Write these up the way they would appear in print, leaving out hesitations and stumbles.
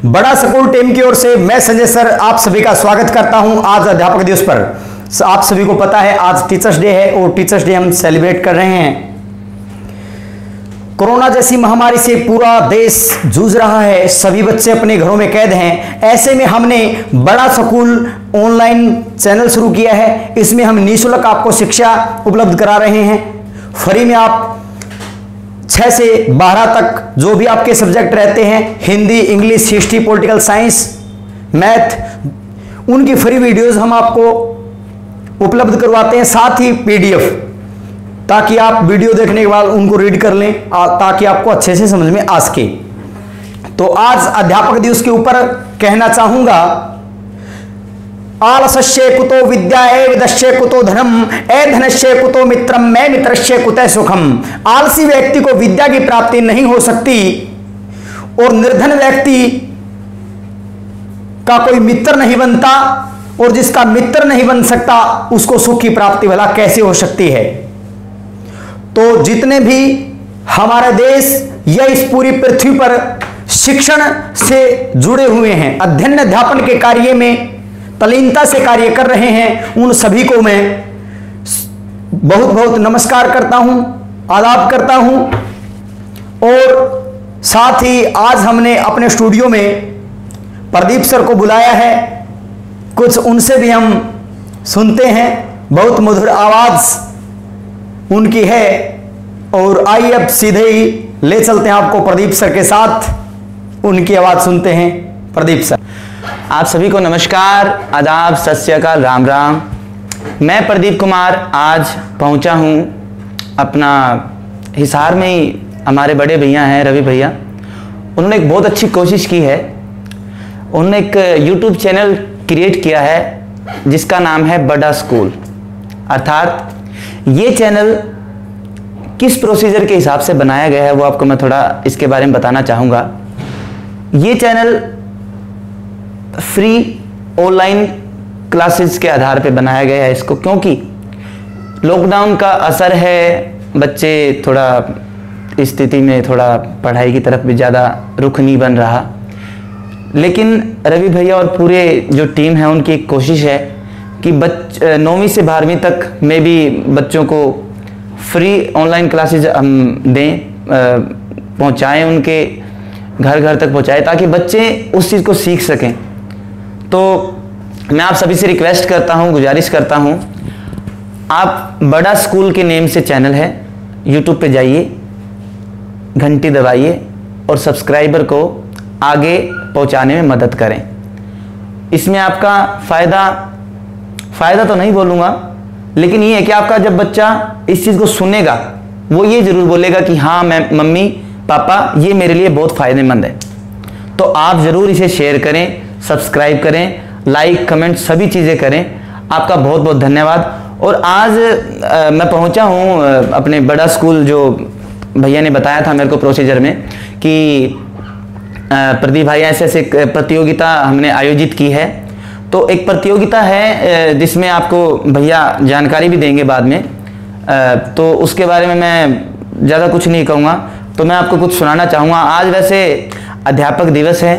बड़ा school team की ओर से मैं संजय सर आप सभी का स्वागत करता हूं आज अध्यापक दिवस पर। आप सभी को पता है आज टीचर्स डे है और टीचर्स डे हम सेलिब्रेट कर रहे हैं। कोरोना जैसी महामारी से पूरा देश जूझ रहा है, सभी बच्चे अपने घरों में कैद हैं। ऐसे में हमने बड़ा स्कूल ऑनलाइन चैनल शुरू किया है। इसमें हम निःशुल्क आपको शिक्षा उपलब्ध करा रहे हैं। फ्री में आप 6 से 12 तक जो भी आपके सब्जेक्ट रहते हैं, Hindi, English, history, political science, math, उनकी फ्री वीडियोस हम आपको उपलब्ध करवाते हैं, साथ ही पीडीएफ, ताकि आप वीडियो देखने के बाद उनको रीड कर लें ताकि आपको अच्छे से समझ में आ सके। तो आज अध्यापक दिवस के ऊपर कहना चाहूंगा, आलस्य कुतो विद्या विदस्य कुतो धनम धनस्य कुतो मित्रम मैं मित्रस्य कुतः सुखम। आलसी व्यक्ति को विद्या की प्राप्ति नहीं हो सकती और निर्धन व्यक्ति का कोई मित्र नहीं बनता, और जिसका मित्र नहीं बन सकता उसको सुख की प्राप्ति भला कैसे हो सकती है। तो जितने भी हमारे देश या इस पूरी पृथ्वी पर शिक्षण से जुड़े हुए हैं, अध्ययन अध्यापन के कार्य में तल्लीनता से कार्य कर रहे हैं, उन सभी को मैं बहुत बहुत नमस्कार करता हूं, आदाब करता हूं। और साथ ही आज हमने अपने स्टूडियो में प्रदीप सर को बुलाया है, कुछ उनसे भी हम सुनते हैं। बहुत मधुर आवाज उनकी है। और आइए अब सीधे ही ले चलते हैं आपको प्रदीप सर के साथ, उनकी आवाज सुनते हैं। प्रदीप सर। आप सभी को नमस्कार, आदाब, सत श्री अकाल, राम राम। मैं प्रदीप कुमार आज पहुंचा हूं अपना हिसार में ही। हमारे बड़े भैया हैं रवि भैया, उन्होंने एक बहुत अच्छी कोशिश की है। उन्होंने एक यूट्यूब चैनल क्रिएट किया है जिसका नाम है बड़ा स्कूल। अर्थात ये चैनल किस प्रोसीजर के हिसाब से बनाया गया है वो आपको मैं थोड़ा इसके बारे में बताना चाहूँगा। ये चैनल फ्री ऑनलाइन क्लासेस के आधार पे बनाया गया है इसको, क्योंकि लॉकडाउन का असर है, बच्चे थोड़ा स्थिति में थोड़ा पढ़ाई की तरफ भी ज़्यादा रुख नहीं बन रहा। लेकिन रवि भैया और पूरे जो टीम है उनकी एक कोशिश है कि 9वीं से 12वीं तक में भी बच्चों को फ्री ऑनलाइन क्लासेस हम दें, पहुंचाएं, उनके घर घर तक पहुंचाएं ताकि बच्चे उस चीज़ को सीख सकें। तो मैं आप सभी से रिक्वेस्ट करता हूं, गुजारिश करता हूं, आप बड़ा स्कूल के नेम से चैनल है, यूट्यूब पे जाइए, घंटी दबाइए और सब्सक्राइबर को आगे पहुंचाने में मदद करें। इसमें आपका फ़ायदा तो नहीं बोलूँगा, लेकिन ये है कि आपका जब बच्चा इस चीज़ को सुनेगा वो ये ज़रूर बोलेगा कि हाँ मैं मम्मी पापा ये मेरे लिए बहुत फ़ायदेमंद है। तो आप ज़रूर इसे शेयर करें, सब्सक्राइब करें, लाइक कमेंट सभी चीज़ें करें। आपका बहुत बहुत धन्यवाद। और आज मैं पहुंचा हूं अपने बड़ा स्कूल, जो भैया ने बताया था मेरे को प्रोसीजर में कि प्रदीप भाई ऐसे ऐसे प्रतियोगिता हमने आयोजित की है। तो एक प्रतियोगिता है जिसमें आपको भैया जानकारी भी देंगे बाद में, तो उसके बारे में मैं ज़्यादा कुछ नहीं कहूँगा। तो मैं आपको कुछ सुनाना चाहूँगा। आज वैसे अध्यापक दिवस है,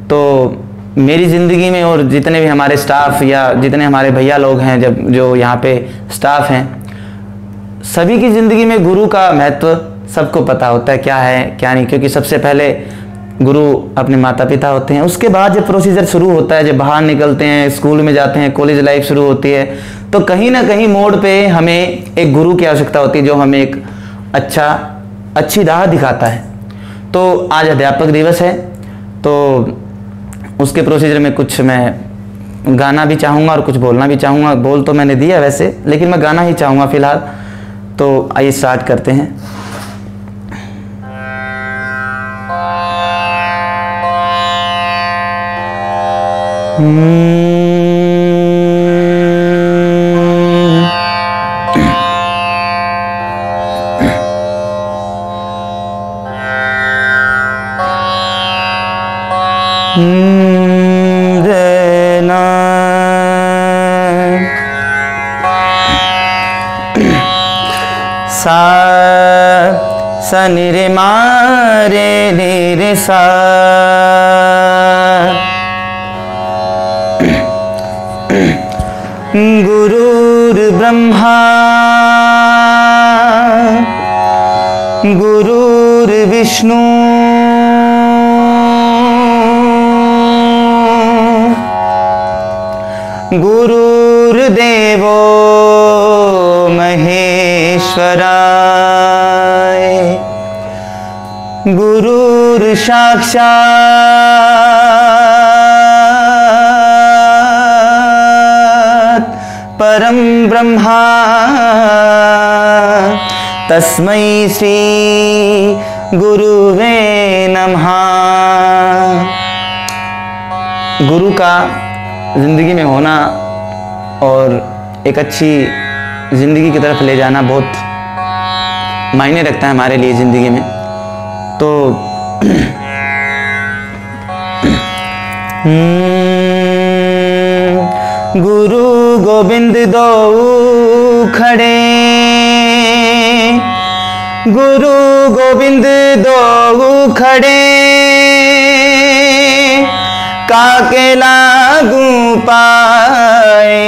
तो मेरी ज़िंदगी में और जितने भी हमारे स्टाफ या जितने हमारे भैया लोग हैं जो यहाँ पे स्टाफ हैं, सभी की ज़िंदगी में गुरु का महत्व सबको पता होता है क्या है क्या नहीं। क्योंकि सबसे पहले गुरु अपने माता पिता होते हैं, उसके बाद जब प्रोसीजर शुरू होता है, जब बाहर निकलते हैं, स्कूल में जाते हैं, कॉलेज लाइफ शुरू होती है, तो कहीं ना कहीं मोड़ पे हमें एक गुरु की आवश्यकता होती है जो हमें एक अच्छी राह दिखाता है। तो आज अध्यापक दिवस है, तो उसके प्रोसीजर में कुछ मैं गाना भी चाहूँगा और कुछ बोलना भी चाहूँगा। बोल तो मैंने दिया वैसे, लेकिन मैं गाना ही चाहूँगा फ़िलहाल। तो आइए स्टार्ट करते हैं। सा सा नि रे मा रे रे रे सा गुरुर्ब्रह्मा गुरुर्विष्णु गुरुर्देवो महेश्वराय गुरुर्साक्षात् परम ब्रह्मा तस्मै श्री गुरुवे नमः। गुरु का ज़िंदगी में होना और एक अच्छी ज़िंदगी की तरफ ले जाना बहुत मायने रखता है हमारे लिए ज़िंदगी में। तो गुरु गोविंद दो खड़े, गुरु गोविंद दो खड़े, काके लागू पाए,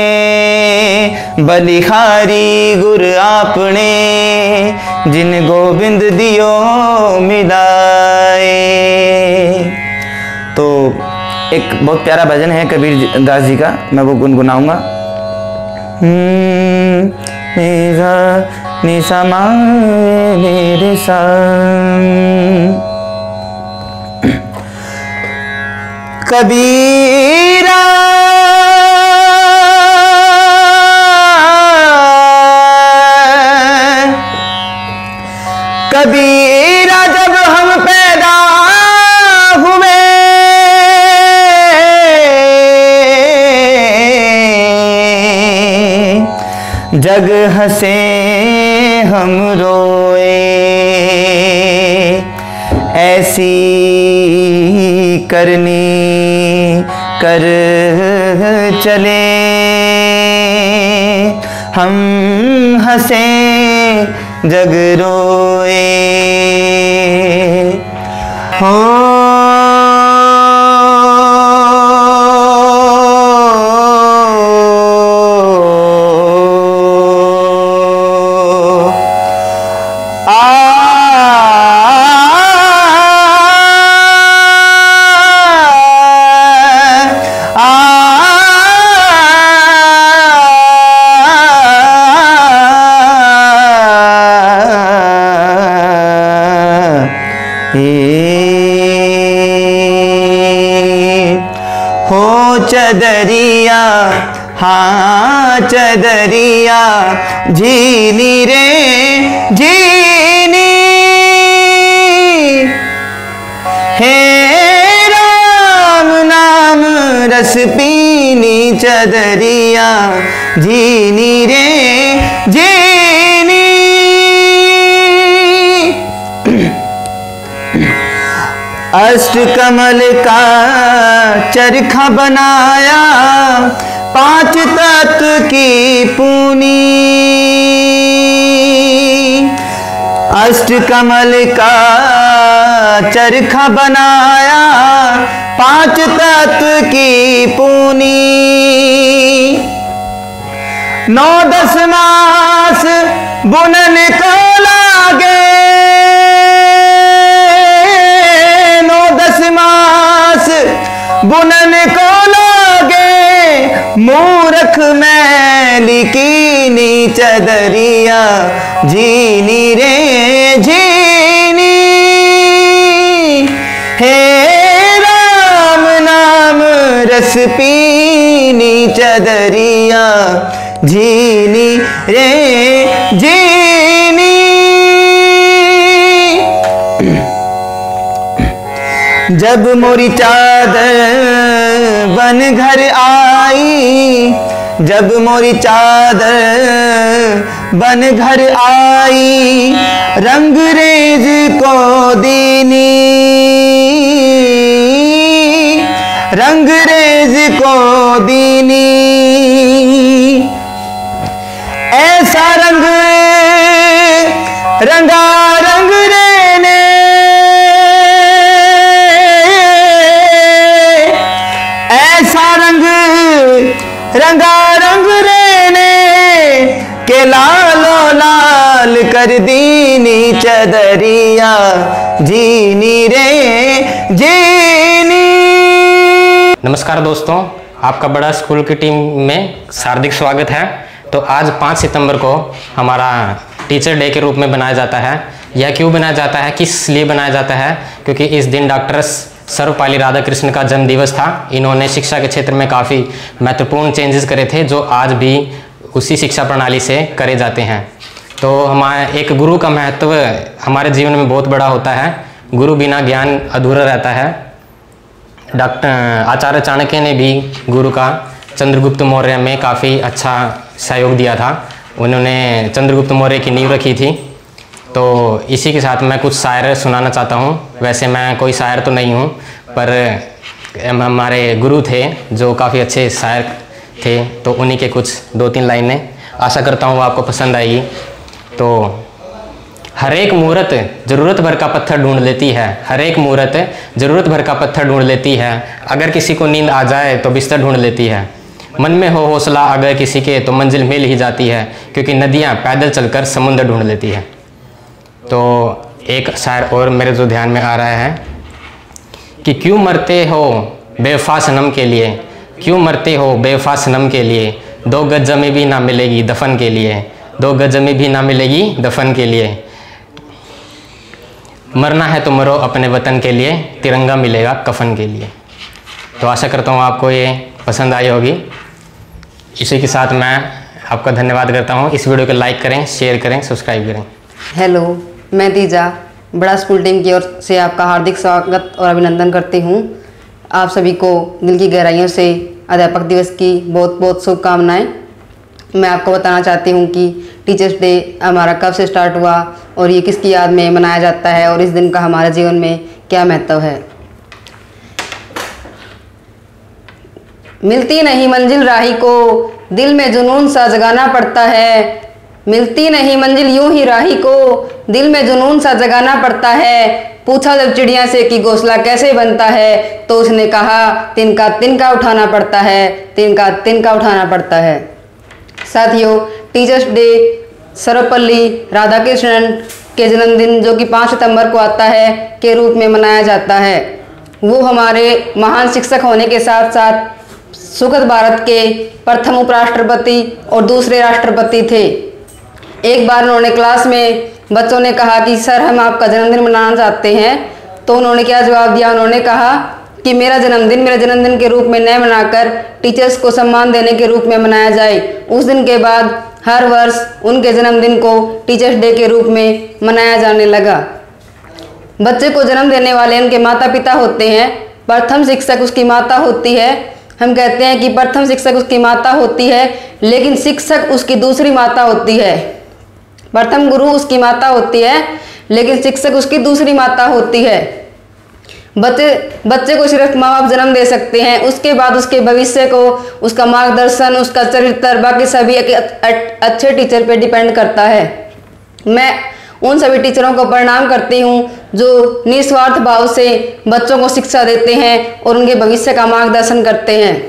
बलिहारी गुर आपने, जिन गोविंद दियो मिलाए। तो एक बहुत प्यारा भजन है कबीर दास जी का, मैं वो गुनगुनाऊंगा। मेरा निसमा मेरे संग कबीरा कबीरा जब हम पैदा हुए, जग हंसे हम रोए, ऐसी करनी कर चले, हम हंसे जग रोए। हो चदरिया हाँ चदरिया झीनी रे झीनी, हे राम नाम रस पीनी, चदरिया झीनी रे झीनी। अष्ट कमल का चरखा बनाया, पांच तत्व की पूनी, अष्ट कमल का चरखा बनाया, पांच तत्व की पूनी, 9-10 मास बुनन को लागे, 9-10 मास बुनन को लागे, मूरख मैली कीनी, चदरिया झीनी रे झीनी, हे राम नाम रस पीनी, चदरिया झीनी रे झीनी। जब मोरी चादर बन घर आई, जब मोरी चादर बन घर आई, रंगरेज को दीनी, रंगरेज को दीनी, ऐसा रंग रंगा रंग रेने, रंगारंग रेने के लालो लाल कर दीनी चदरिया जीनी रे जीनी। नमस्कार दोस्तों, आपका बड़ा स्कूल की टीम में हार्दिक स्वागत है। तो आज 5 सितंबर को हमारा टीचर डे के रूप में बनाया जाता है। यह क्यों बनाया जाता है, किस लिए बनाया जाता है? क्योंकि इस दिन डॉक्टर सर्वपल्ली राधाकृष्णन का जन्म दिवस था। इन्होंने शिक्षा के क्षेत्र में काफ़ी महत्वपूर्ण चेंजेस करे थे, जो आज भी उसी शिक्षा प्रणाली से करे जाते हैं। तो हमारे एक गुरु का महत्व हमारे जीवन में बहुत बड़ा होता है। गुरु बिना ज्ञान अधूरा रहता है। डॉक्टर आचार्य चाणक्य ने भी गुरु का चंद्रगुप्त मौर्य में काफ़ी अच्छा सहयोग दिया था। उन्होंने चंद्रगुप्त मौर्य की नींव रखी थी। तो इसी के साथ मैं कुछ शायर सुनाना चाहता हूँ। वैसे मैं कोई शायर तो नहीं हूँ, पर हमारे गुरु थे जो काफ़ी अच्छे शायर थे, तो उन्हीं के कुछ 2-3 लाइनें आशा करता हूँ आपको पसंद आएगी। तो हर एक मूरत ज़रूरत भर का पत्थर ढूंढ लेती है, हर एक मूरत ज़रूरत भर का पत्थर ढूंढ लेती है। अगर किसी को नींद आ जाए तो बिस्तर ढूंढ लेती है। मन में हो हौसला अगर किसी के तो मंजिल मिल ही जाती है, क्योंकि नदियाँ पैदल चलकर समुद्र ढूंढ लेती है। तो एक शायर और मेरे जो ध्यान में आ रहा है कि क्यों मरते हो बेवफा सनम के लिए, क्यों मरते हो बेवफा सनम के लिए, 2 गज जमीन भी ना मिलेगी दफन के लिए, 2 गज जमीन भी ना मिलेगी दफन के लिए। मरना है तो मरो अपने वतन के लिए, तिरंगा मिलेगा कफन के लिए। तो आशा करता हूँ आपको ये पसंद आई होगी। इसी के साथ मैं आपका धन्यवाद करता हूँ। इस वीडियो को लाइक करें, शेयर करें, सब्सक्राइब करें। हेलो, मैं तीजा बड़ा स्कूल टीम की ओर से आपका हार्दिक स्वागत और अभिनंदन करती हूँ। आप सभी को दिल की गहराइयों से अध्यापक दिवस की बहुत बहुत शुभकामनाएं। मैं आपको बताना चाहती हूँ कि टीचर्स डे हमारा कब से स्टार्ट हुआ और ये किसकी याद में मनाया जाता है और इस दिन का हमारे जीवन में क्या महत्व है। मिलती नहीं मंजिल राही को, दिल में जुनून सा जगाना पड़ता है। मिलती नहीं मंजिल यूं ही राही को, दिल में जुनून सा जगाना पड़ता है। पूछा जब चिड़िया से कि घोंसला कैसे बनता है, तो उसने कहा तिनका तिनका उठाना पड़ता है, तिनका तिनका उठाना पड़ता है। साथियों, टीचर्स डे सर्वपल्ली राधाकृष्णन के जन्मदिन जो कि 5 सितंबर को आता है के रूप में मनाया जाता है। वो हमारे महान शिक्षक होने के साथ साथ सुखद भारत के प्रथम उपराष्ट्रपति और दूसरे राष्ट्रपति थे। एक बार उन्होंने क्लास में बच्चों ने कहा कि सर हम आपका जन्मदिन मनाना चाहते हैं, तो उन्होंने क्या जवाब दिया? उन्होंने कहा कि मेरा जन्मदिन के रूप में न मनाकर टीचर्स को सम्मान देने के रूप में मनाया जाए। उस दिन के बाद हर वर्ष उनके जन्मदिन को टीचर्स डे के रूप में मनाया जाने लगा। बच्चे को जन्म देने वाले उनके माता पिता होते हैं। प्रथम शिक्षक उसकी माता होती है। हम कहते हैं कि प्रथम शिक्षक उसकी माता होती है, लेकिन शिक्षक उसकी दूसरी माता होती है। प्रथम गुरु उसकी माता होती है, लेकिन शिक्षक उसकी दूसरी माता होती है। बच्चे को सिर्फ माँ बाप जन्म दे सकते हैं, उसके बाद उसके भविष्य को, उसका मार्गदर्शन, उसका चरित्र, बाकी सभी अच्छे टीचर पे डिपेंड करता है। मैं उन सभी टीचरों को प्रणाम करती हूँ जो निस्वार्थ भाव से बच्चों को शिक्षा देते हैं और उनके भविष्य का मार्गदर्शन करते हैं।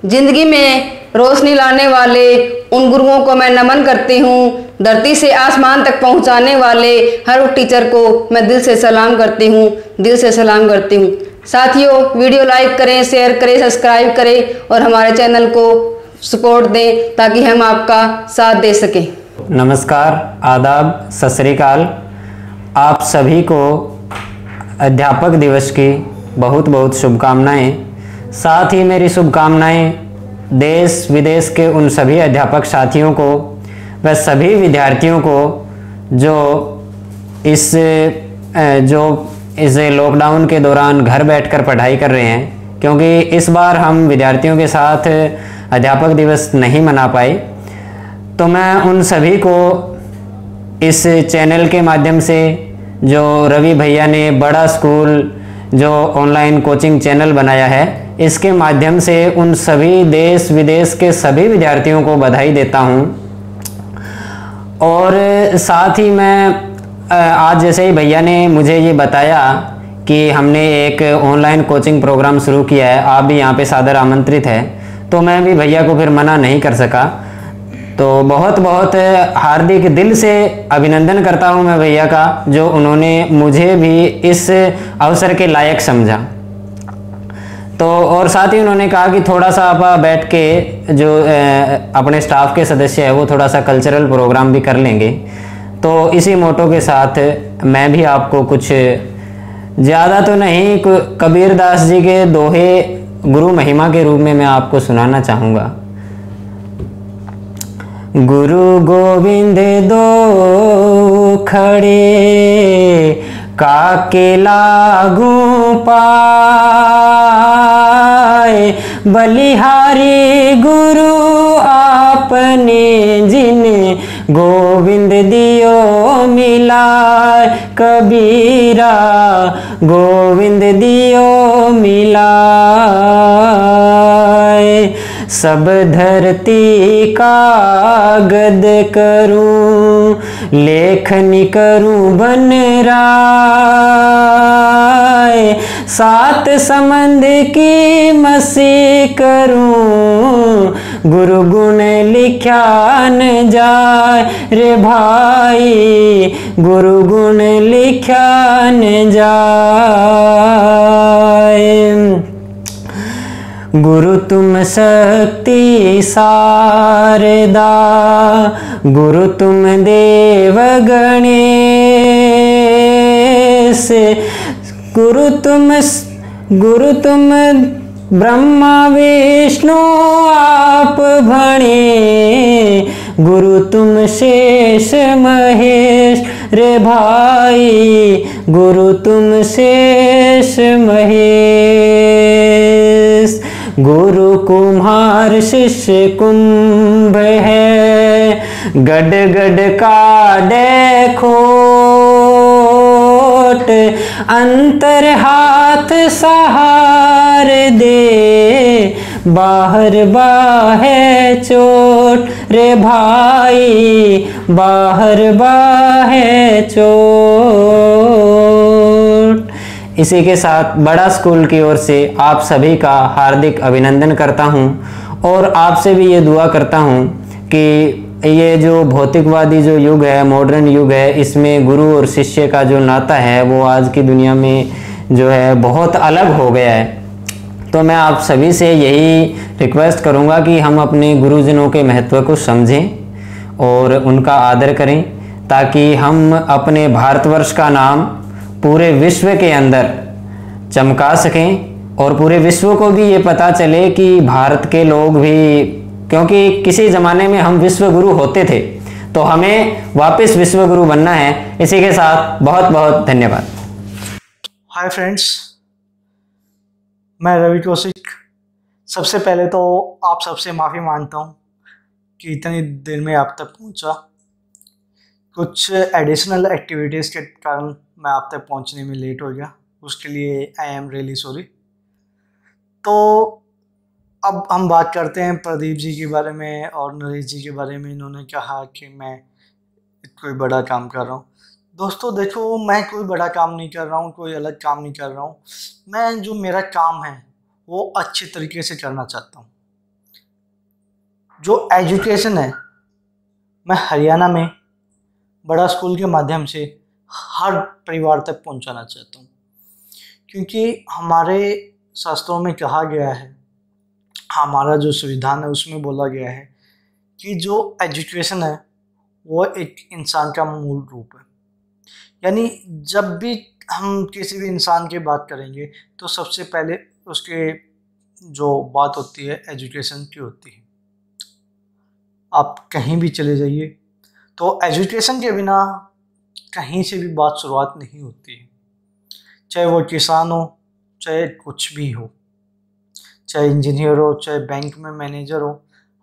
जिंदगी में रोशनी लाने वाले उन गुरुओं को मैं नमन करती हूँ। धरती से आसमान तक पहुँचाने वाले हर टीचर को मैं दिल से सलाम करती हूँ, दिल से सलाम करती हूँ। साथियों, वीडियो लाइक करें, शेयर करें, सब्सक्राइब करें और हमारे चैनल को सपोर्ट दें ताकि हम आपका साथ दे सकें। नमस्कार, आदाब, सत श्री अकाल। आप सभी को अध्यापक दिवस की बहुत बहुत शुभकामनाएं। साथ ही मेरी शुभकामनाएं देश विदेश के उन सभी अध्यापक साथियों को व सभी विद्यार्थियों को जो इस लॉकडाउन के दौरान घर बैठकर पढ़ाई कर रहे हैं, क्योंकि इस बार हम विद्यार्थियों के साथ अध्यापक दिवस नहीं मना पाए। तो मैं उन सभी को इस चैनल के माध्यम से, जो रवि भैया ने बड़ा स्कूल जो ऑनलाइन कोचिंग चैनल बनाया है, इसके माध्यम से उन सभी देश विदेश के सभी विद्यार्थियों को बधाई देता हूं। और साथ ही मैं आज जैसे ही भैया ने मुझे ये बताया कि हमने एक ऑनलाइन कोचिंग प्रोग्राम शुरू किया है, आप भी यहाँ पे सादर आमंत्रित है, तो मैं भी भैया को फिर मना नहीं कर सका। तो बहुत बहुत हार्दिक दिल से अभिनंदन करता हूं मैं भैया का, जो उन्होंने मुझे भी इस अवसर के लायक समझा। तो और साथ ही उन्होंने कहा कि थोड़ा सा आप बैठ के जो अपने स्टाफ के सदस्य है वो थोड़ा सा कल्चरल प्रोग्राम भी कर लेंगे। तो इसी मोटो के साथ मैं भी आपको कुछ ज़्यादा तो नहीं, कबीर दास जी के दोहे गुरु महिमा के रूप में मैं आपको सुनाना चाहूँगा। गुरु गोविंद दो खड़े काके लागू पाए, बलिहारी गुरु आपने जिन गोविंद दियो मिलाए, कबीरा गोविंद दियो मिलाए। सब धरती का गद करूं, लेखनी करूं बन राय, सात समंद की मसी करूं, गुरु गुण लिख्या न जाए रे भाई, गुरु गुण लिख्या न जाए। गुरु तुम शक्ति शारदा, गुरु तुम देव गणेश, गुरु तुम ब्रह्मा विष्णु आप भणे, गुरु तुम शेष महेश रे भाई, गुरु तुम शेष महेश। गुरु कुम्हार शिष्य कुंभ है, गड गड काढ़े खोट, अंतर हाथ सहार दे, बाहर बाहे चोट रे भाई, बाहर बाहे चोट। इसी के साथ बड़ा स्कूल की ओर से आप सभी का हार्दिक अभिनंदन करता हूं और आपसे भी ये दुआ करता हूं कि ये जो भौतिकवादी जो युग है, मॉडर्न युग है, इसमें गुरु और शिष्य का जो नाता है वो आज की दुनिया में जो है बहुत अलग हो गया है। तो मैं आप सभी से यही रिक्वेस्ट करूंगा कि हम अपने गुरुजनों के महत्व को समझें और उनका आदर करें, ताकि हम अपने भारतवर्ष का नाम पूरे विश्व के अंदर चमका सकें और पूरे विश्व को भी ये पता चले कि भारत के लोग भी, क्योंकि किसी ज़माने में हम विश्व गुरु होते थे, तो हमें वापस विश्व गुरु बनना है। इसी के साथ बहुत बहुत धन्यवाद। हाय फ्रेंड्स, मैं रवि कौशिक। सबसे पहले तो आप सबसे माफ़ी मांगता हूँ कि इतनी देर में आप तक पहुँचा। कुछ एडिशनल एक्टिविटीज़ के कारण मैं आप तक पहुँचने में लेट हो गया, उसके लिए आई एम रियली सॉरी। तो अब हम बात करते हैं प्रदीप जी के बारे में और नरेश जी के बारे में। इन्होंने कहा कि मैं कोई बड़ा काम कर रहा हूँ। दोस्तों देखो, मैं कोई बड़ा काम नहीं कर रहा हूँ, कोई अलग काम नहीं कर रहा हूँ। मैं जो मेरा काम है वो अच्छे तरीके से करना चाहता हूँ। जो एजुकेशन है, मैं हरियाणा में बड़ा स्कूल के माध्यम से हर परिवार तक पहुँचाना चाहता हूँ, क्योंकि हमारे शास्त्रों में कहा गया है, हमारा जो संविधान है उसमें बोला गया है कि जो एजुकेशन है वो एक इंसान का मूल रूप है। यानी जब भी हम किसी भी इंसान की बात करेंगे तो सबसे पहले उसके जो बात होती है एजुकेशन की होती है। आप कहीं भी चले जाइए तो एजुकेशन के बिना कहीं से भी बात शुरुआत नहीं होती है। चाहे वो किसान हो, चाहे कुछ भी हो, चाहे इंजीनियर हो, चाहे बैंक में मैनेजर हो,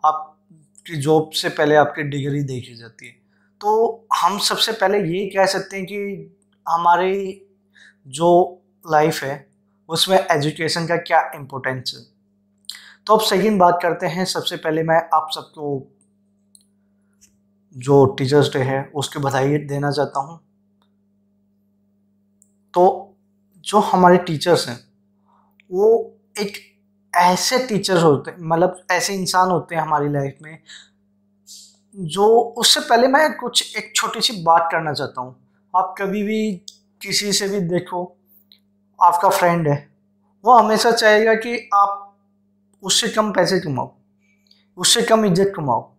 आपकी जॉब से पहले आपकी डिग्री देखी जाती है। तो हम सबसे पहले ये कह सकते हैं कि हमारी जो लाइफ है उसमें एजुकेशन का क्या इम्पोर्टेंस है। तो अब सेकंड बात करते हैं। सबसे पहले मैं आप सबको जो टीचर्स डे है उसकी बधाई देना चाहता हूँ। तो जो हमारे टीचर्स हैं वो एक ऐसे टीचर्स होते हैं, मतलब ऐसे इंसान होते हैं हमारी लाइफ में, जो उससे पहले मैं एक छोटी सी बात करना चाहता हूँ। आप कभी भी किसी से भी देखो, आपका फ्रेंड है, वो हमेशा चाहेगा कि आप उससे कम पैसे कमाओ, उससे कम इज्जत कमाओ,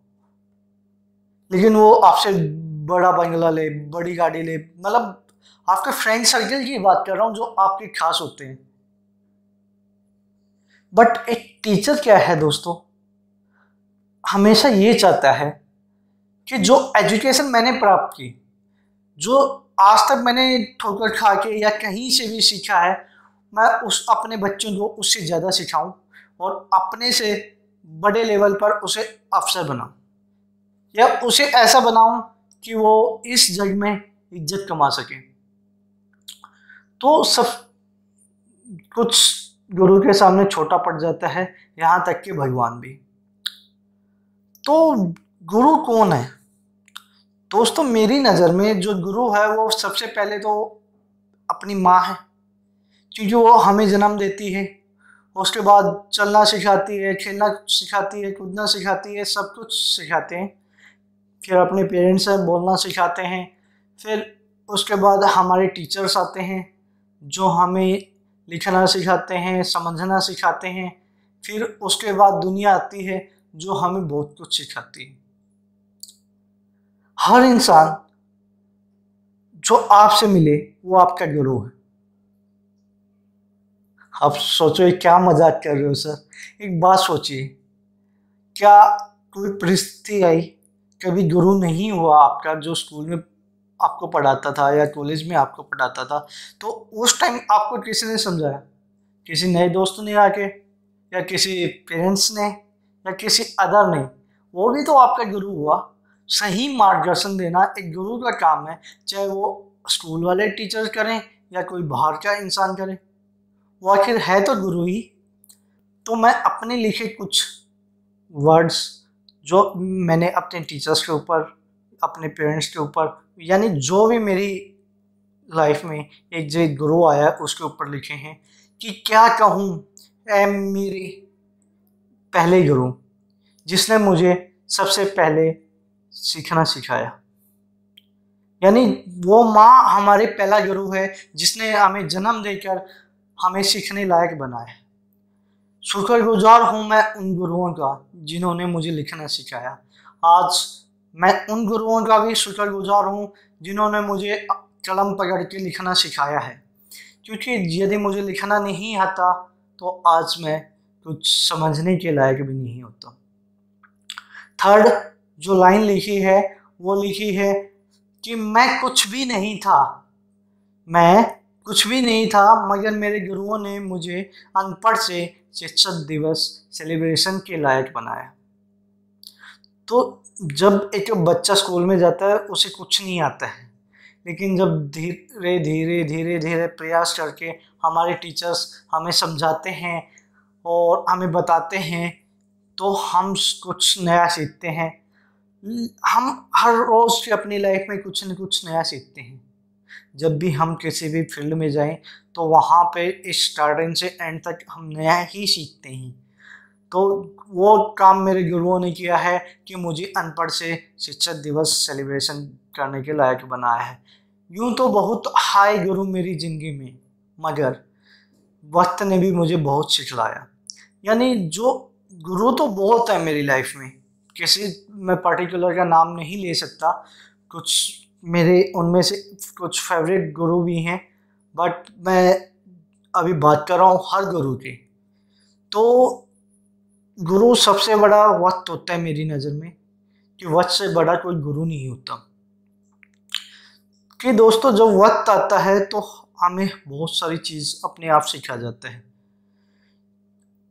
लेकिन वो आपसे बड़ा बंगला ले, बड़ी गाड़ी ले। मतलब आपके फ्रेंड सर्कल की बात कर रहा हूँ जो आपके खास होते हैं। बट एक टीचर क्या है दोस्तों, हमेशा ये चाहता है कि जो एजुकेशन मैंने प्राप्त की, जो आज तक मैंने ठोकर खा के या कहीं से भी सीखा है, मैं अपने बच्चों को उससे ज़्यादा सिखाऊं और अपने से बड़े लेवल पर उसे अफसर बनाऊं, या उसे ऐसा बनाऊं कि वो इस जग में इज्जत कमा सके। तो सब कुछ गुरु के सामने छोटा पड़ जाता है, यहाँ तक कि भगवान भी। तो गुरु कौन है दोस्तों? मेरी नज़र में जो गुरु है वो सबसे पहले तो अपनी माँ है, क्योंकि वो हमें जन्म देती है, उसके बाद चलना सिखाती है, खेलना सिखाती है, कूदना सिखाती है, सब कुछ सिखाते हैं। फिर अपने पेरेंट्स से बोलना सिखाते हैं। फिर उसके बाद हमारे टीचर्स आते हैं जो हमें लिखना सिखाते हैं, समझना सिखाते हैं। फिर उसके बाद दुनिया आती है जो हमें बहुत कुछ सिखाती है। हर इंसान जो आपसे मिले वो आपका गुरु है। आप सोचो ये क्या मजाक कर रहे हो सर? एक बात सोचिए, क्या कोई परिस्थिति आई, कभी गुरु नहीं हुआ आपका जो स्कूल में आपको पढ़ाता था या कॉलेज में आपको पढ़ाता था, तो उस टाइम आपको किसी ने समझाया? किसी नए दोस्त ने आके, या किसी पेरेंट्स ने, या किसी अदर ने? वो भी तो आपका गुरु हुआ। सही मार्गदर्शन देना एक गुरु का काम है, चाहे वो स्कूल वाले टीचर करें या कोई बाहर का इंसान करे, वो आखिर है तो गुरु ही। तो मैं अपने लिखे कुछ वर्ड्स जो मैंने अपने टीचर्स के ऊपर, अपने पेरेंट्स के ऊपर, यानी जो भी मेरी लाइफ में एक जो गुरु आया उसके ऊपर लिखे हैं कि क्या कहूँ ऐ मेरे पहले गुरु, जिसने मुझे सबसे पहले सीखना सिखाया। यानी वो माँ हमारे पहला गुरु है जिसने हमें जन्म देकर हमें सीखने लायक बनाया। शुक्रगुजार हूँ मैं उन गुरुओं का जिन्होंने मुझे लिखना सिखाया। आज मैं उन गुरुओं का भी शुक्रगुजार हूँ जिन्होंने मुझे कलम पकड़ के लिखना सिखाया है, क्योंकि यदि मुझे लिखना नहीं आता तो आज मैं कुछ समझने के लायक भी नहीं होता। थर्ड जो लाइन लिखी है वो लिखी है कि मैं कुछ भी नहीं था, मैं कुछ भी नहीं था, मगर मेरे गुरुओं ने मुझे अनपढ़ से शिक्षक दिवस सेलिब्रेशन के लायक बनाया। तो जब एक बच्चा स्कूल में जाता है उसे कुछ नहीं आता है, लेकिन जब धीरे धीरे धीरे धीरे प्रयास करके हमारे टीचर्स हमें समझाते हैं और हमें बताते हैं तो हम कुछ नया सीखते हैं। हम हर रोज़ अपनी लाइफ में कुछ न कुछ नया सीखते हैं। जब भी हम किसी भी फील्ड में जाएं तो वहाँ पे इस स्टार्टिंग से एंड तक हम नया ही सीखते हैं। तो वो काम मेरे गुरुओं ने किया है कि मुझे अनपढ़ से शिक्षक दिवस सेलिब्रेशन करने के लायक बनाया है। यूँ तो बहुत हाई गुरु मेरी ज़िंदगी में, मगर वक्त ने भी मुझे बहुत सिखलाया। यानी जो गुरु तो बहुत है मेरी लाइफ में, किसी मैं पर्टिकुलर का नाम नहीं ले सकता, कुछ मेरे उनमें से कुछ फेवरेट गुरु भी हैं, बट मैं अभी बात कर रहा हूँ हर गुरु की। तो गुरु सबसे बड़ा वक्त होता है मेरी नज़र में, कि वक्त से बड़ा कोई गुरु नहीं होता। कि दोस्तों जब वक्त आता है तो हमें बहुत सारी चीज़ अपने आप सिखा जाता है।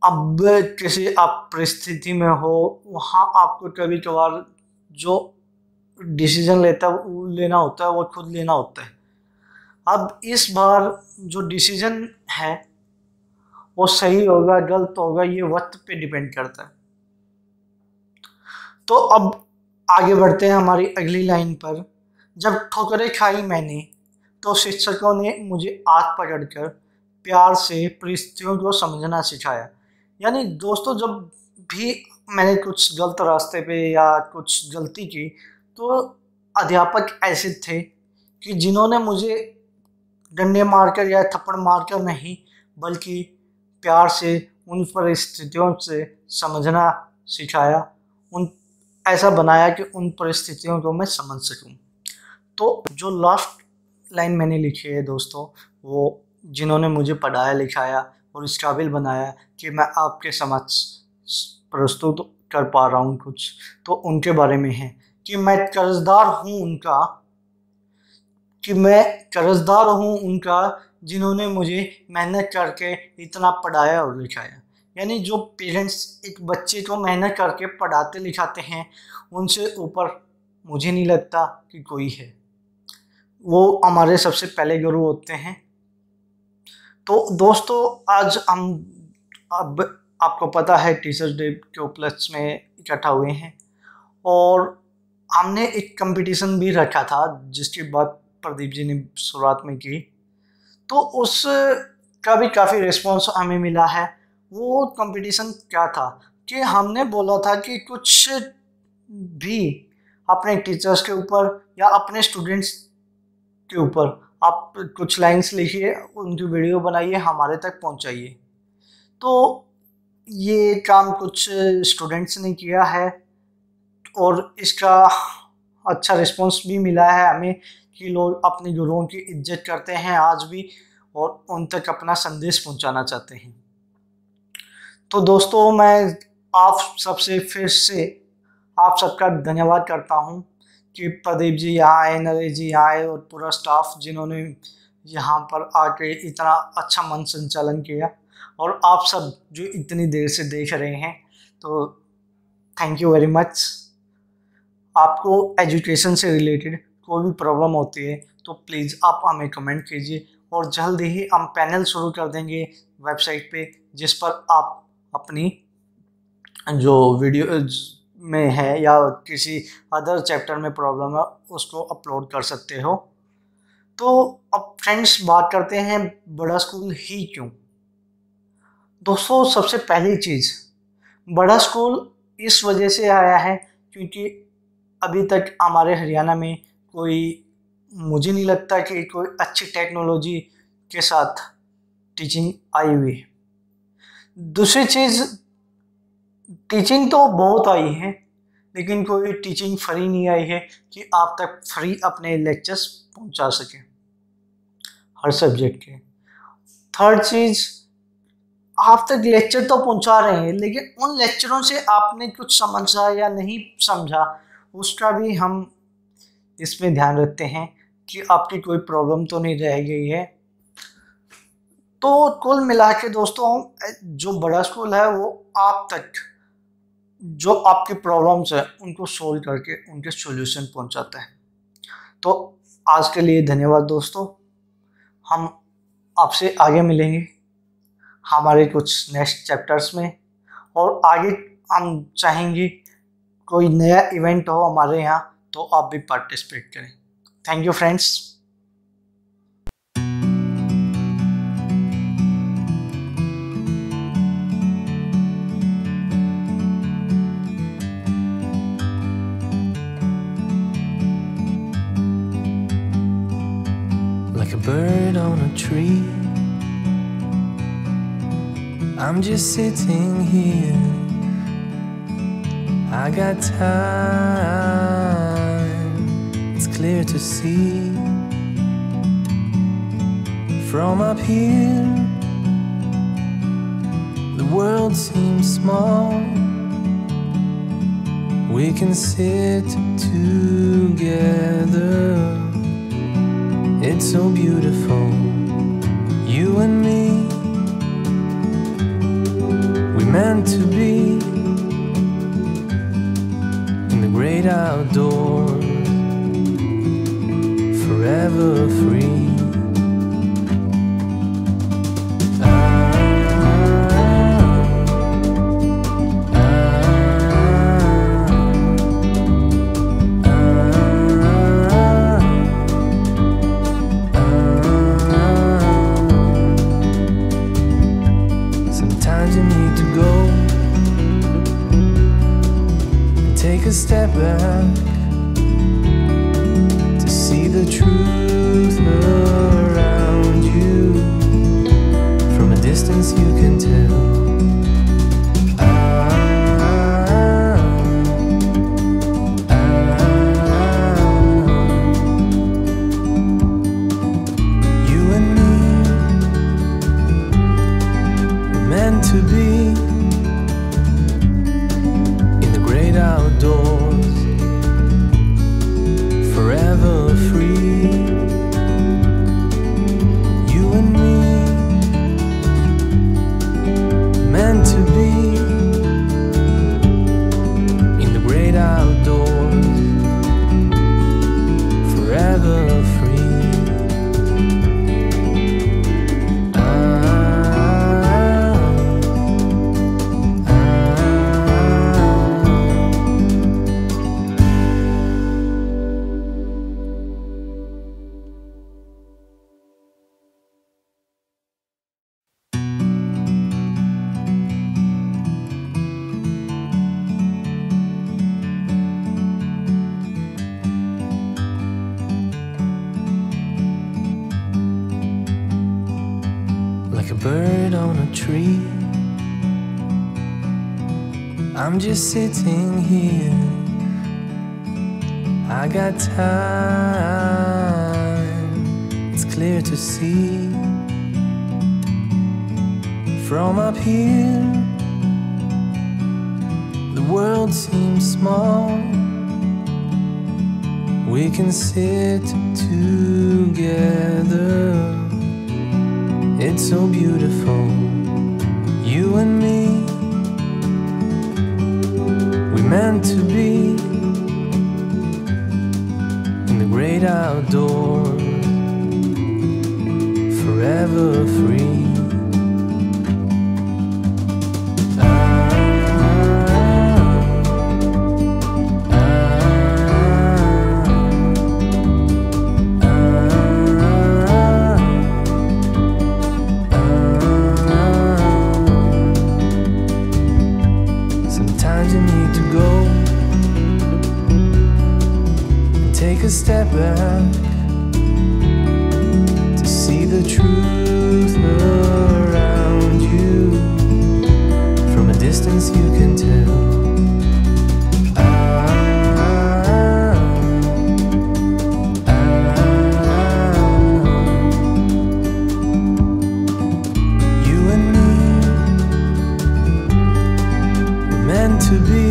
अब किसी आप परिस्थिति में हो, वहाँ आपको कभी कभार जो डिसीजन लेना होता है वो खुद लेना होता है। अब इस बार जो डिसीजन है वो सही होगा गलत होगा ये वक्त पे डिपेंड करता है। तो अब आगे बढ़ते हैं हमारी अगली लाइन पर। जब ठोकरें खाई मैंने तो शिक्षकों ने मुझे हाथ पकड़कर प्यार से परिस्थितियों को समझना सिखाया। यानी दोस्तों, जब भी मैंने कुछ गलत रास्ते पे या कुछ गलती की तो अध्यापक ऐसे थे कि जिन्होंने मुझे डंडे मारकर या थप्पड़ मारकर नहीं, बल्कि प्यार से उन परिस्थितियों से समझना सिखाया, उन ऐसा बनाया कि उन परिस्थितियों को मैं समझ सकूं। तो जो लास्ट लाइन मैंने लिखी है दोस्तों, वो जिन्होंने मुझे पढ़ाया लिखाया और इस काबिल बनाया कि मैं आपके समक्ष प्रस्तुत कर पा रहा हूँ कुछ, तो उनके बारे में है कि मैं कर्जदार हूँ उनका जिन्होंने मुझे मेहनत करके इतना पढ़ाया और लिखाया। यानी जो पेरेंट्स एक बच्चे को मेहनत करके पढ़ाते लिखाते हैं, उनसे ऊपर मुझे नहीं लगता कि कोई है। वो हमारे सबसे पहले गुरु होते हैं। तो दोस्तों, आज हम अब आपको पता है टीचर्स डे के उपलक्ष्य में इकट्ठा हुए हैं और हमने एक कंपटीशन भी रखा था जिसकी बात प्रदीप जी ने शुरुआत में की। तो उसका भी काफ़ी रिस्पॉन्स हमें मिला है। वो कंपटीशन क्या था कि हमने बोला था कि कुछ भी अपने टीचर्स के ऊपर या अपने स्टूडेंट्स के ऊपर आप कुछ लाइंस लिखिए, उनकी वीडियो बनाइए, हमारे तक पहुंचाइए। तो ये काम कुछ स्टूडेंट्स ने किया है और इसका अच्छा रिस्पांस भी मिला है हमें कि लोग अपने गुरुओं की इज्जत करते हैं आज भी और उन तक अपना संदेश पहुंचाना चाहते हैं। तो दोस्तों, मैं आप सबसे फिर से आप सबका धन्यवाद करता हूं कि प्रदीप जी यहाँ आए, नरेश जी यहाँ आए और पूरा स्टाफ जिन्होंने यहाँ पर आके इतना अच्छा मंच संचालन किया, और आप सब जो इतनी देर से देख रहे हैं, तो थैंक यू वेरी मच। आपको एजुकेशन से रिलेटेड कोई भी प्रॉब्लम होती है तो प्लीज़ आप हमें कमेंट कीजिए और जल्द ही हम पैनल शुरू कर देंगे वेबसाइट पे, जिस पर आप अपनी जो वीडियो में है या किसी अदर चैप्टर में प्रॉब्लम है उसको अपलोड कर सकते हो। तो अब फ्रेंड्स, बात करते हैं बड़ा स्कूल ही क्यों। दोस्तों, सबसे पहली चीज़, बड़ा स्कूल इस वजह से आया है क्योंकि अभी तक हमारे हरियाणा में मुझे नहीं लगता कि कोई अच्छी टेक्नोलॉजी के साथ टीचिंग आई हुई है। दूसरी चीज़, टीचिंग तो बहुत आई है लेकिन कोई टीचिंग फ्री नहीं आई है कि आप तक फ्री अपने लेक्चर्स पहुंचा सकें हर सब्जेक्ट के। थर्ड चीज़, आप तक लेक्चर तो पहुंचा रहे हैं लेकिन उन लेक्चरों से आपने कुछ समझा या नहीं समझा उसका भी हम इसमें ध्यान रखते हैं कि आपकी कोई प्रॉब्लम तो नहीं रह गई है। तो कुल मिला के दोस्तों, जो बड़ा स्कूल है वो आप तक जो आपकी प्रॉब्लम्स है उनको सोल्व करके उनके सॉल्यूशन पहुंचाता है। तो आज के लिए धन्यवाद दोस्तों। हम आपसे आगे मिलेंगे हमारे कुछ नेक्स्ट चैप्टर्स में, और आगे हम चाहेंगे कोई नया इवेंट हो हमारे यहाँ तो आप भी पार्टिसिपेट करें। Thank you friends. Like a bird on a tree, I'm just sitting here. I got time, it's clear to see. From up here, the world seems small. We can sit together, it's so beautiful. You and me, we meant to be in the great outdoors, forever free. Sometimes you need to go a step back to see the truth around you. From a distance you can tell. You and me were meant to be in the great outdoors, forever free. You and me meant to be in the great outdoors, forever free. Like a bird on a tree, I'm just sitting here. I got time, it's clear to see. From up here, the world seems small. We can sit together. It's so beautiful, you and me. We meant to be in the great outdoors, forever free. Sometimes you need to go and take a step back to see the truth around you. From a distance you can tell. You and me were meant to be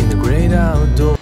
in the great outdoors.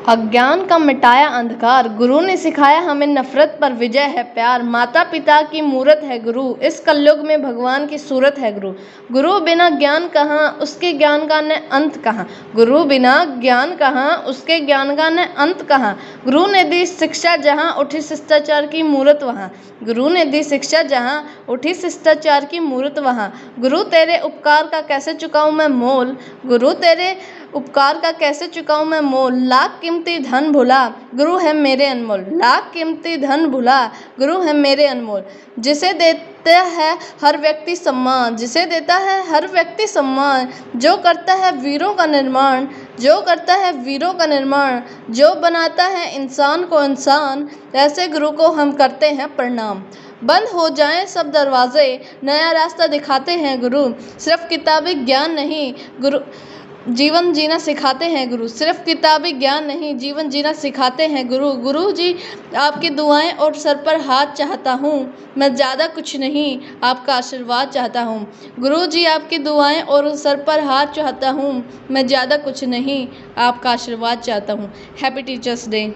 अज्ञान का मिटाया अंधकार, गुरु ने सिखाया हमें नफरत पर विजय है प्यार। माता पिता की मूरत है गुरु, इस कलयुग में भगवान की सूरत है गुरु। गुरु बिना ज्ञान कहाँ, उसके ज्ञान का न अंत कहाँ। गुरु बिना ज्ञान कहाँ, उसके ज्ञान का न अंत कहाँ। गुरु ने दी शिक्षा जहाँ, उठी शिष्टाचार की मूरत वहाँ। गुरु ने दी शिक्षा जहाँ, उठी शिष्टाचार की मूरत वहाँ। गुरु तेरे उपकार का कैसे चुकाऊं मैं मोल, गुरु तेरे उपकार का कैसे चुकाऊं मैं मोल। लाख कीमती धन भुला, गुरु है मेरे अनमोल। लाख कीमती धन भुला, गुरु है मेरे अनमोल। जिसे देता है हर व्यक्ति सम्मान, जिसे देता है हर व्यक्ति सम्मान। जो करता है वीरों का निर्माण, जो करता है वीरों का निर्माण। जो बनाता है इंसान को इंसान, ऐसे गुरु को हम करते हैं प्रणाम। बंद हो जाएं सब दरवाजे, नया रास्ता दिखाते हैं गुरु। सिर्फ किताबी ज्ञान नहीं, गुरु जीवन जीना सिखाते हैं गुरु। सिर्फ किताबी ज्ञान नहीं, जीवन जीना सिखाते हैं गुरु। गुरु जी आपकी दुआएं और सर पर हाथ चाहता हूँ, मैं ज़्यादा कुछ नहीं आपका आशीर्वाद चाहता हूँ। गुरु जी आपकी दुआएं और सर पर हाथ चाहता हूँ, मैं ज़्यादा कुछ नहीं आपका आशीर्वाद चाहता हूँ। Happy teachers day.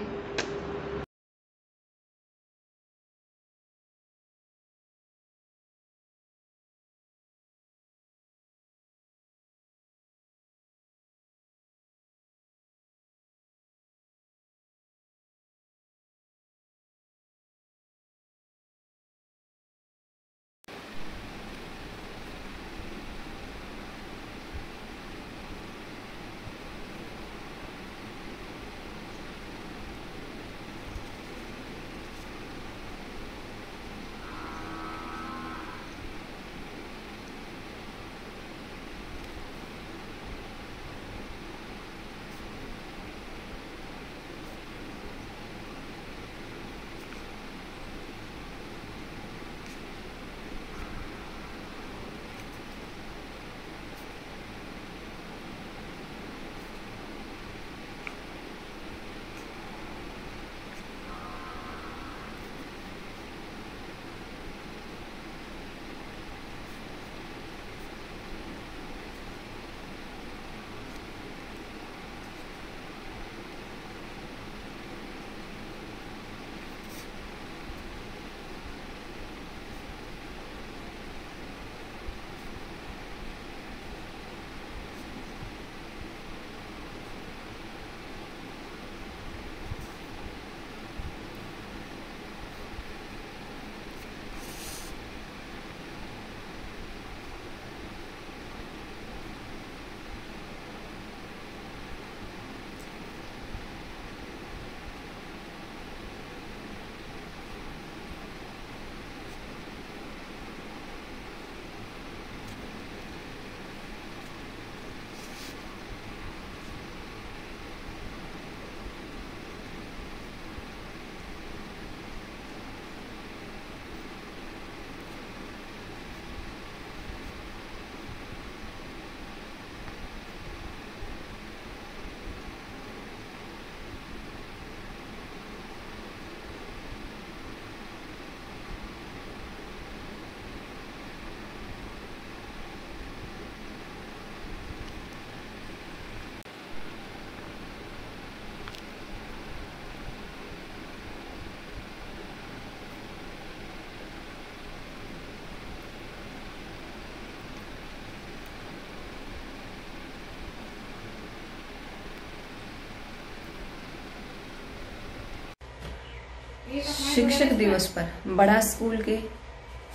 शिक्षक दिवस पर बड़ा स्कूल के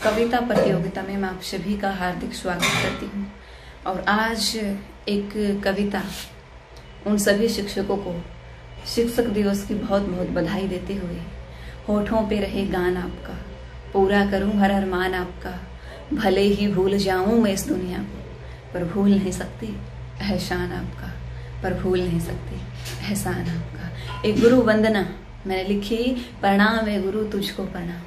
कविता प्रतियोगिता में मैं आप सभी का हार्दिक स्वागत करती हूँ। और आज एक कविता उन सभी शिक्षकों को शिक्षक दिवस की बहुत बहुत बधाई देते हुए, होठों पे रहे गान आपका, पूरा करूं हर अरमान आपका, भले ही भूल जाऊं मैं इस दुनिया को, पर भूल नहीं सकती एहसान आपका, पर भूल नहीं सकती एहसान आपका। एक गुरु वंदना मैंने लिखी, प्रणाम है गुरु तुझको प्रणाम,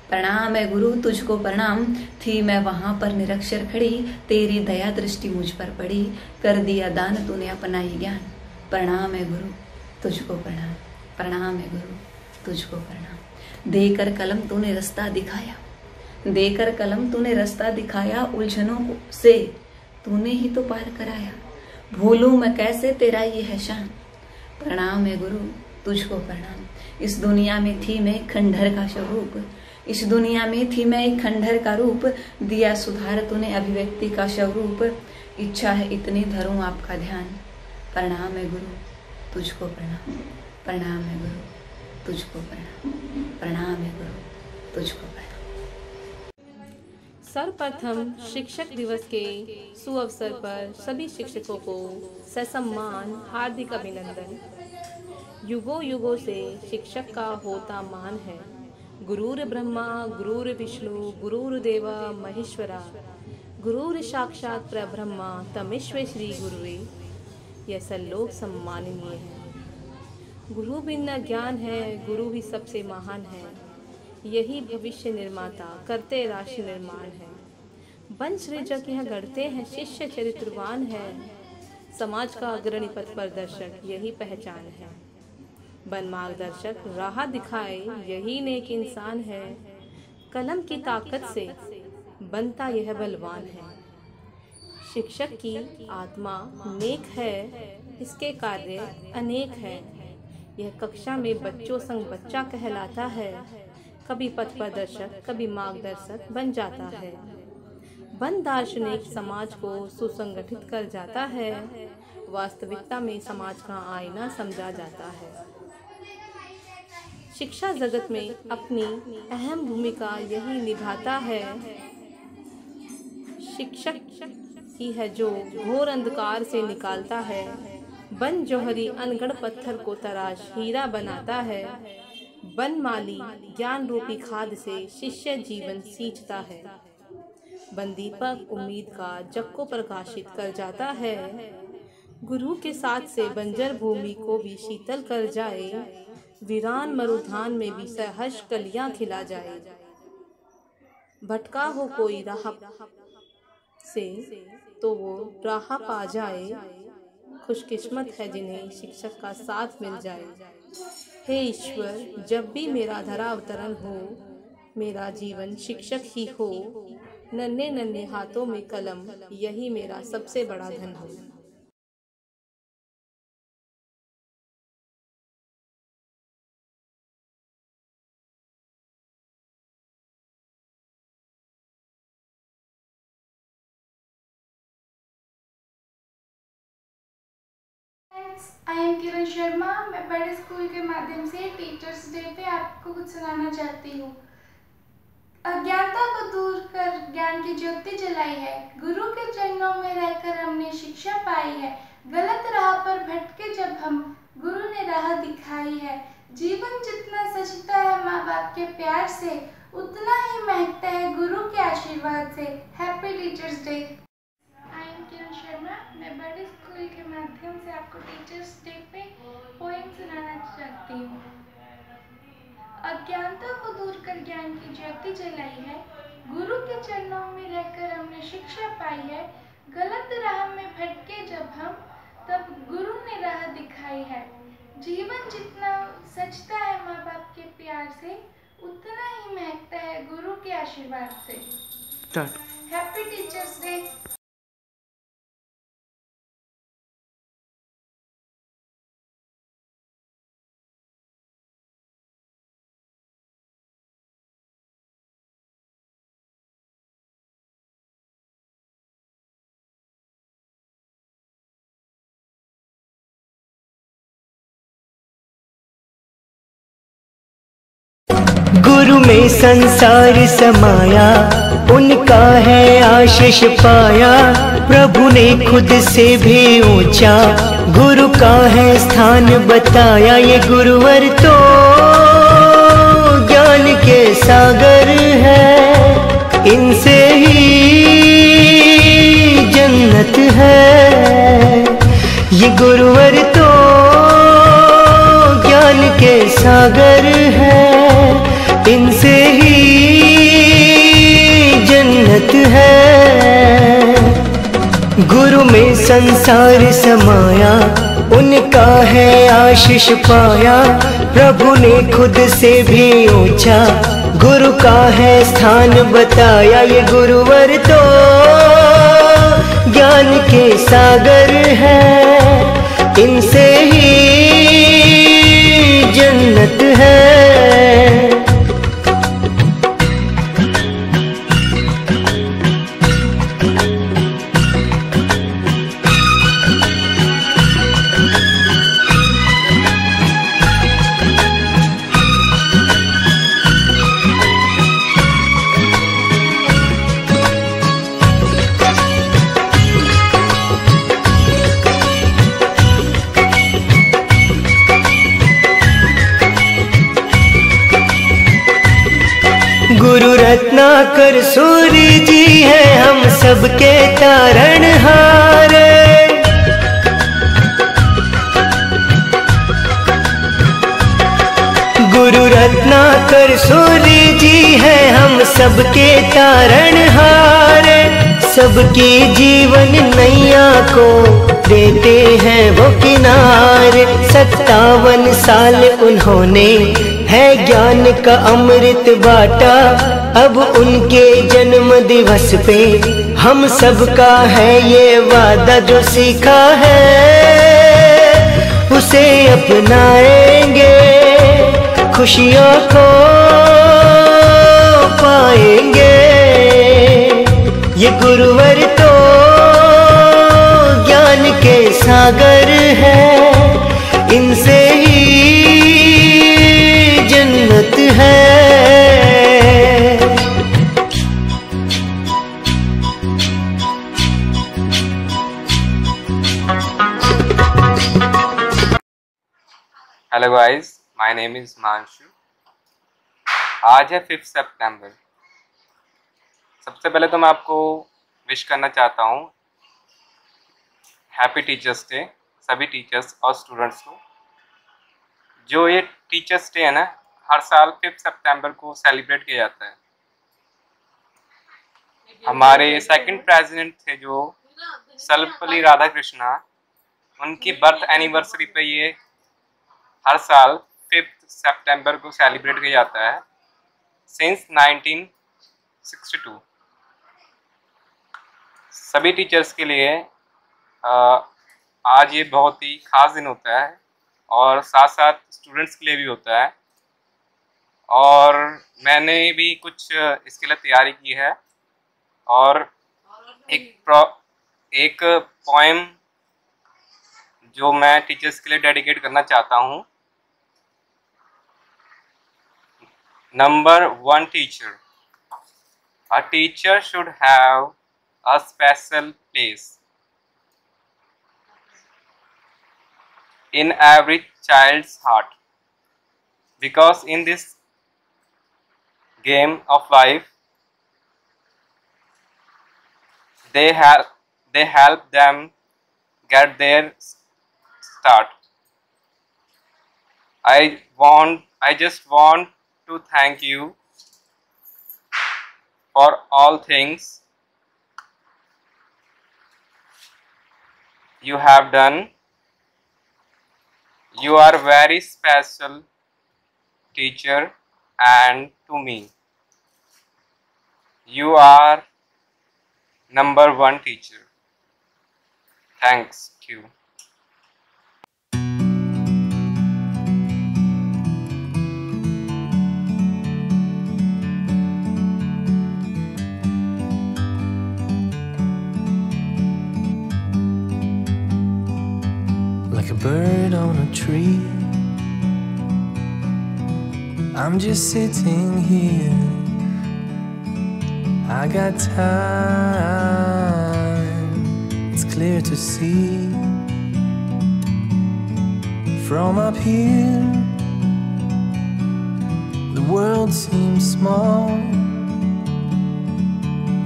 प्रणाम है गुरु तुझको प्रणाम, थी मैं वहां पर निरक्षर खड़ी, तेरी दया दृष्टि मुझ पर पड़ी, कर दिया दान तूने अपना ही ज्ञान, प्रणाम है गुरु तुझको प्रणाम, प्रणाम है गुरु तुझको प्रणाम। देकर कलम तूने रास्ता दिखाया, देकर कलम तूने रास्ता दिखाया, उलझनों से तूने ही तो पार कराया, भूलूं मैं कैसे तेरा ये है शान, प्रणाम है गुरु तुझको प्रणाम। इस दुनिया में थी मैं खंडहर का स्वरूप, इस दुनिया में थी मैं एक खंडहर का रूप, दिया सुधार तूने अभिव्यक्ति का स्वरूप, इच्छा है इतनी धरूं आपका ध्यान, प्रणाम है गुरु तुझको प्रणाम, प्रणाम है गुरु तुझको प्रणाम, प्रणाम है गुरु तुझको प्रणाम। सर्वप्रथम शिक्षक दिवस के सुअवसर पर सभी शिक्षकों को ससम्मान हार्दिक अभिनंदन। युगों युगों से शिक्षक का होता मान है, गुरुर ब्रह्मा गुरुर विष्णु गुरुर्देवा महेश्वरा, गुरुर साक्षात परब्रह्मा तमेश्वर श्री गुरुवे, यह सल्लोक सम्माननीय है। गुरु बिना ज्ञान है, गुरु ही सबसे महान है, यही भविष्य निर्माता करते राष्ट्र निर्माण है। वंश सृजक यह गढ़ते हैं, शिष्य चरित्रवान है, समाज का अग्रणी पथ प्रदर्शक यही पहचान है। बन मार्गदर्शक राह दिखाए यही नेक इंसान है, कलम की ताकत से बनता यह बलवान है। शिक्षक की आत्मा नेक है, इसके कार्य अनेक है, यह कक्षा में बच्चों संग बच्चा कहलाता है, कभी पथ प्रदर्शक कभी मार्गदर्शक बन जाता है। बन दार्शनिक समाज को सुसंगठित कर जाता है, वास्तविकता में समाज का आईना समझा जाता है। शिक्षा जगत में अपनी अहम भूमिका यही निभाता है। शिक्षक ही है जो घोर अंधकार से निकालता है, बन जौहरी अनगढ़ पत्थर को तराश हीरा बनाता है। बन माली ज्ञान रूपी खाद से शिष्य जीवन सींचता है, बन दीपक उम्मीद का जग को प्रकाशित कर जाता है। गुरु के साथ से बंजर भूमि को भी शीतल कर जाए, वीरान मरुधान में भी सहर्ष कलियां खिला जाए। भटका हो कोई राह से तो वो राह पा जाए, खुशकिस्मत है जिन्हें शिक्षक का साथ मिल जाए। हे ईश्वर, जब भी मेरा धरा अवतरण हो, मेरा जीवन शिक्षक ही हो, नन्हे नन्हे हाथों में कलम यही मेरा सबसे बड़ा धन हो। आई एम किरण शर्मा। मैं बड़े स्कूल के माध्यम से टीचर्स डे पे आपको कुछ सुनाना चाहती हूँ। अज्ञानता को दूर कर ज्ञान की ज्योति जलाई है, गुरु के चरणों में रहकर हमने शिक्षा पाई है। गलत राह पर भटके जब हम, गुरु ने राह दिखाई है। जीवन जितना सजता है माँ बाप के प्यार से, उतना ही महकता है गुरु के आशीर्वाद से। Happy teachers day. I am Kiran Sharma. मैं बड़े स्कूल के माध्यम से आपको टीचर्स डे पे पोएम सुनाना चाहती हूँ। अज्ञानता को दूर कर ज्ञान की ज्योति जलाई है, गुरु के चरणों में रहकर हमने शिक्षा पाई है। गलत राह में भटके जब हम, तब गुरु ने राह दिखाई है। जीवन जितना सजता है माँ बाप के प्यार से, उतना ही महकता है गुरु के आशीर्वाद से। Happy teachers day. गुरु में संसार समाया, उनका है आशीष पाया। प्रभु ने खुद से भी ऊंचा गुरु का है स्थान बताया। ये गुरुवर तो ज्ञान के सागर है, इनसे ही जन्नत है। ये गुरुवर तो ज्ञान के सागर है, इनसे ही जन्नत है। गुरु में संसार समाया, उनका है आशीष पाया। प्रभु ने खुद से भी ऊंचा गुरु का है स्थान बताया। ये गुरुवर तो ज्ञान के सागर है, इनसे ही जन्नत है। गुरु रत्नाकर सूर्य जी है हम सबके तारणहार। गुरु रत्नाकर सूर्य जी है हम सबके तारणहार। सबकी जीवन नैया को देते हैं वो किनारे। 57 साल उन्होंने है ज्ञान का अमृत बाटा। अब उनके जन्म दिवस पे हम सबका है ये वादा। जो सीखा है उसे अपनाएंगे, खुशियों को पाएंगे। ये गुरुवर तो ज्ञान के सागर है, इनसे ही जन्नत है। Hello guys, my name is Himanshu. आज है 5 सितंबर। सबसे पहले तो मैं आपको विश करना चाहता हूँ हैप्पी टीचर्स डे सभी टीचर्स और स्टूडेंट्स को। जो ये टीचर्स डे है ना, हर साल 5 सितंबर को सेलिब्रेट किया जाता है। हमारे सेकंड प्रेसिडेंट थे जो सर्वपल्ली राधाकृष्णा, उनकी बर्थ एनिवर्सरी पे ये हर साल 5 सितंबर को सेलिब्रेट किया जाता है सिंस 1962। सभी टीचर्स के लिए आज ये बहुत ही ख़ास दिन होता है और साथ साथ स्टूडेंट्स के लिए भी होता है। और मैंने भी कुछ इसके लिए तैयारी की है और एक पोएम जो मैं टीचर्स के लिए डेडिकेट करना चाहता हूँ। Number 1 teacher. A teacher should have a special place in every child's heart, because in this game of life they help them get their start. I just want to thank you for all things you have done. You are very special teacher, and to me you are number 1 teacher. Thanks you. Like a bird on a tree, I'm just sitting here. I got time. It's clear to see from up here. The world seems small.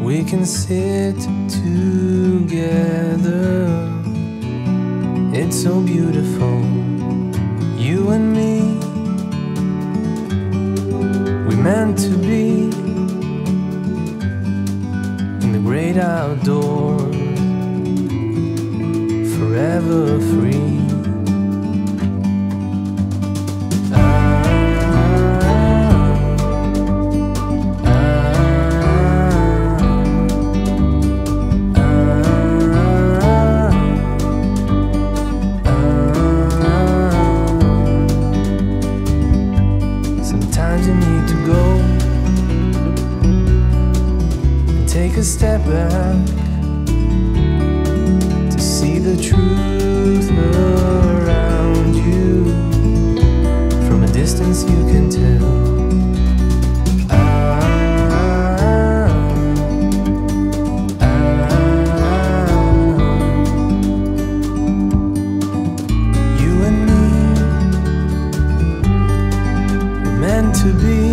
We can sit together. It's so beautiful, you and me. We meant to be in the great outdoors, forever free. Sometimes you need to go and take a step back to see the truth around you. From a distance you can tell. You and me were meant to be